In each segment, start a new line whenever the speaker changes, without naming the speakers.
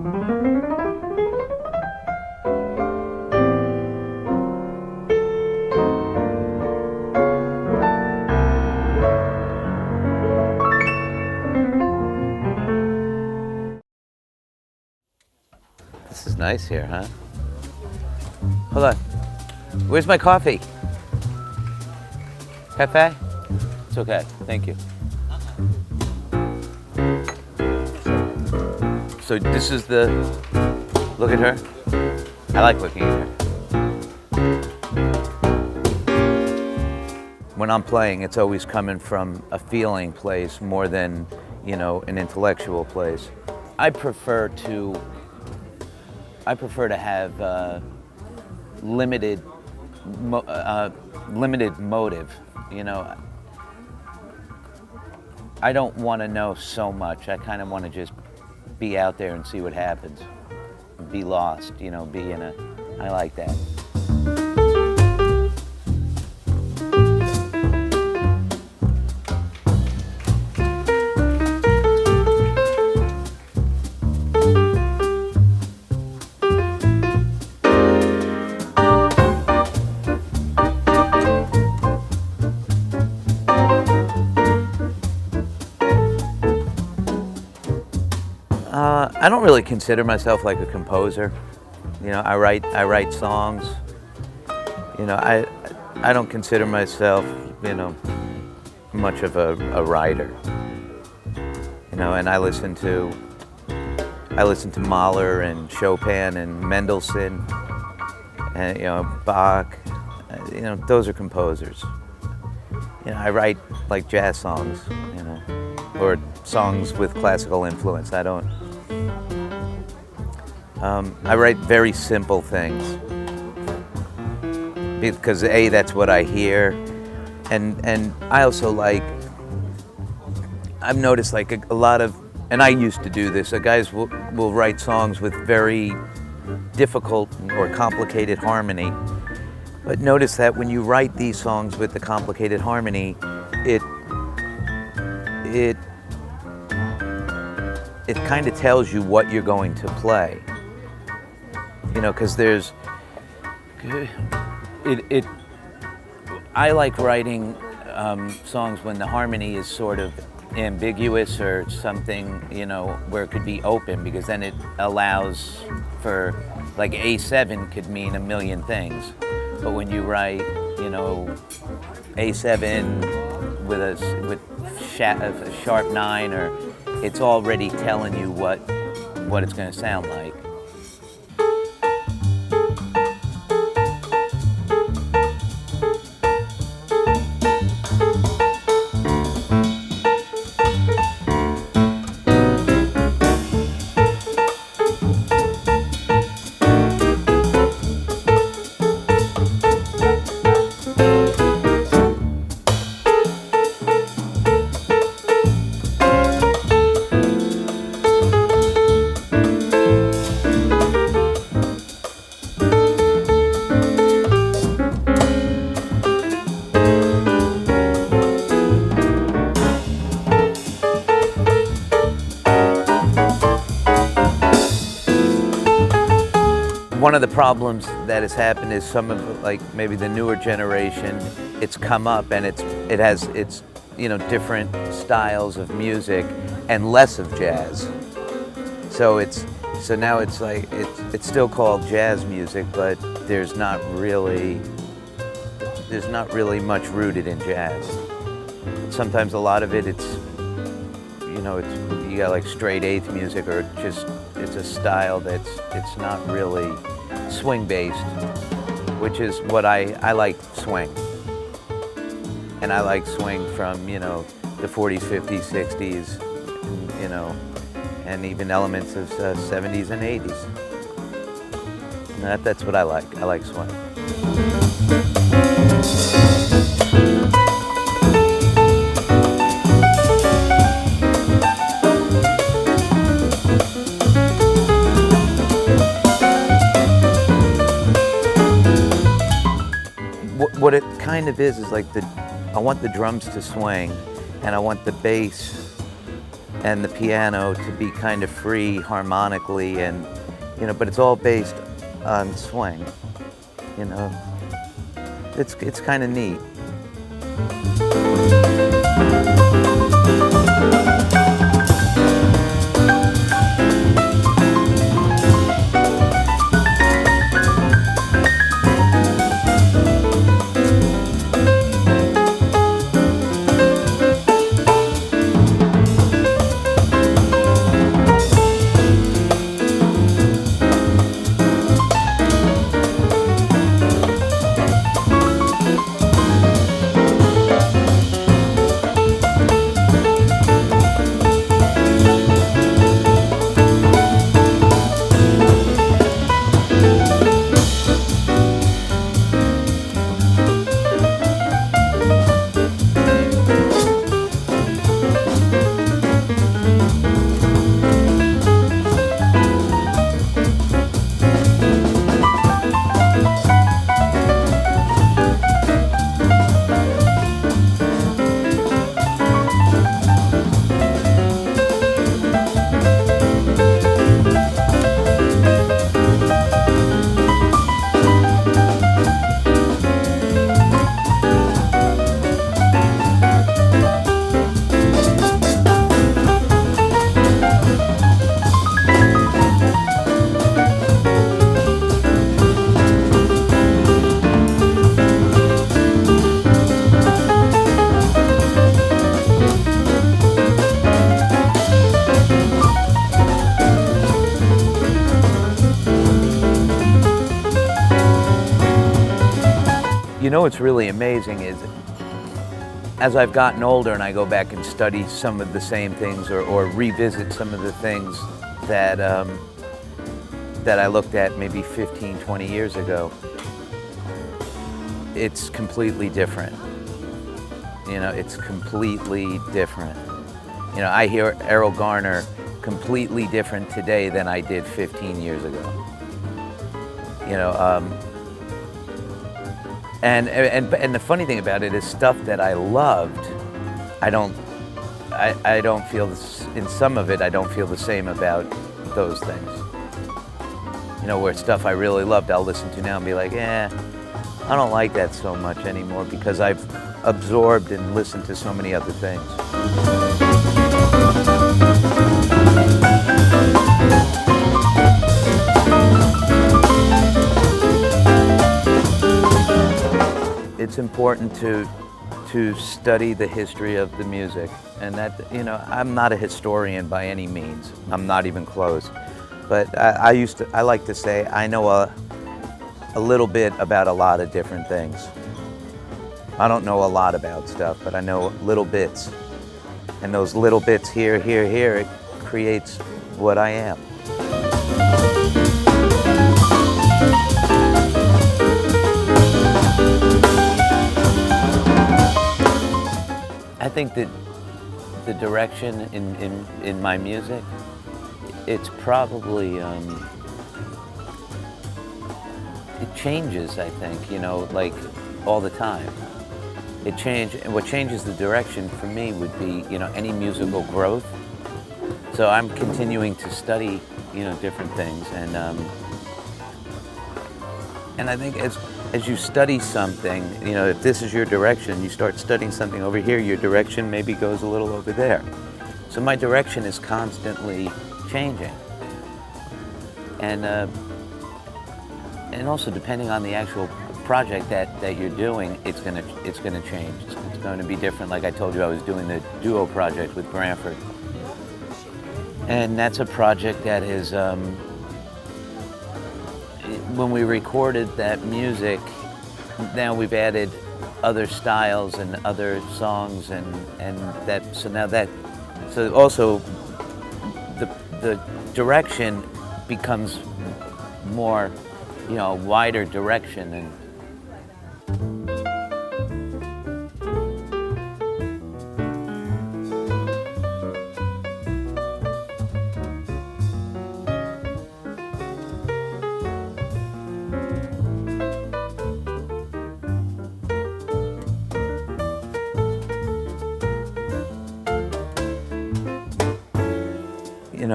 This is nice here, huh? Hold on. Where's my coffee? Cafe? It's okay. Thank you. So this is the... Look at her. I like looking at her. When I'm playing, it's always coming from a feeling place more than, you know, an intellectual place. I prefer to have limited motive. You know, I don't want to know so much. I kind of want to just be out there and see what happens. Be lost, you know, I like that. I don't really consider myself like a composer. You know, I write songs. You know, I don't consider myself, you know, much of a writer. You know, and I listen to Mahler and Chopin and Mendelssohn and, you know, Bach. You know, those are composers. You know, I write like jazz songs, you know, or songs with classical influence. I write very simple things because A, that's what I hear, and I also like, I've noticed like a lot of, and I used to do this, guys will write songs with very difficult or complicated harmony, but notice that when you write these songs with the complicated harmony, it kind of tells you what you're going to play. You know, because I like writing songs when the harmony is sort of ambiguous or something, you know, where it could be open, because then it allows for, like A7 could mean a million things. But when you write, you know, A7 with a sharp 9, or it's already telling you what it's going to sound like. One of the problems that has happened is some of, like, maybe the newer generation, it's come up and it has you know, different styles of music and less of jazz. So now it's like it's still called jazz music, but there's not really much rooted in jazz. Sometimes a lot of it's, you know, you got like straight eighth music, or just it's a style it's not really swing based, which is what I like swing. And I like swing from, you know, the 40s, 50s, 60s, you know, and even elements of 70s and 80s. And that's what I like. I like swing. What it kind of is like I want the drums to swing, and I want the bass and the piano to be kind of free harmonically, and but it's all based on swing. It's kind of neat. What's really amazing is, as I've gotten older and I go back and study some of the same things or revisit some of the things that that I looked at maybe 15, 20 years ago, it's completely different. It's completely different. I hear Errol Garner completely different today than I did 15 years ago. And the funny thing about it is, stuff that I loved, I don't feel in some of it. I don't feel the same about those things. Where stuff I really loved, I'll listen to now and be like, I don't like that so much anymore because I've absorbed and listened to so many other things. It's important to study the history of the music, and that I'm not a historian by any means. I'm not even close, but I like to say I know a little bit about a lot of different things. I don't know a lot about stuff, but I know little bits, and those little bits here, it creates what I am. I think that the direction in my music, it's probably, it changes, I think, like all the time. And what changes the direction for me would be, any musical growth. So I'm continuing to study, different things, and I think as you study something, if this is your direction, you start studying something over here, your direction maybe goes a little over there. So my direction is constantly changing. And also depending on the actual project that you're doing, it's gonna change. It's going to be different. Like I told you, I was doing the duo project with Branford. And that's a project that is, when we recorded that music, now we've added other styles and other songs, and so also the direction becomes more, wider direction. And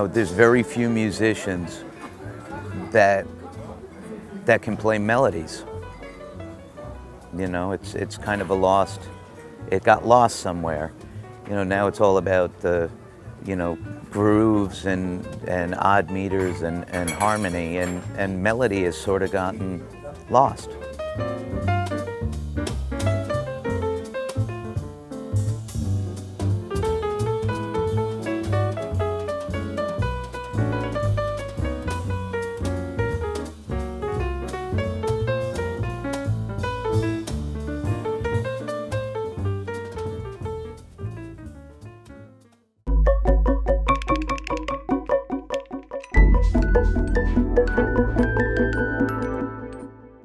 there's very few musicians that can play melodies. It's kind of it got lost somewhere. Now it's all about the, grooves and odd meters and harmony, and melody has sort of gotten lost.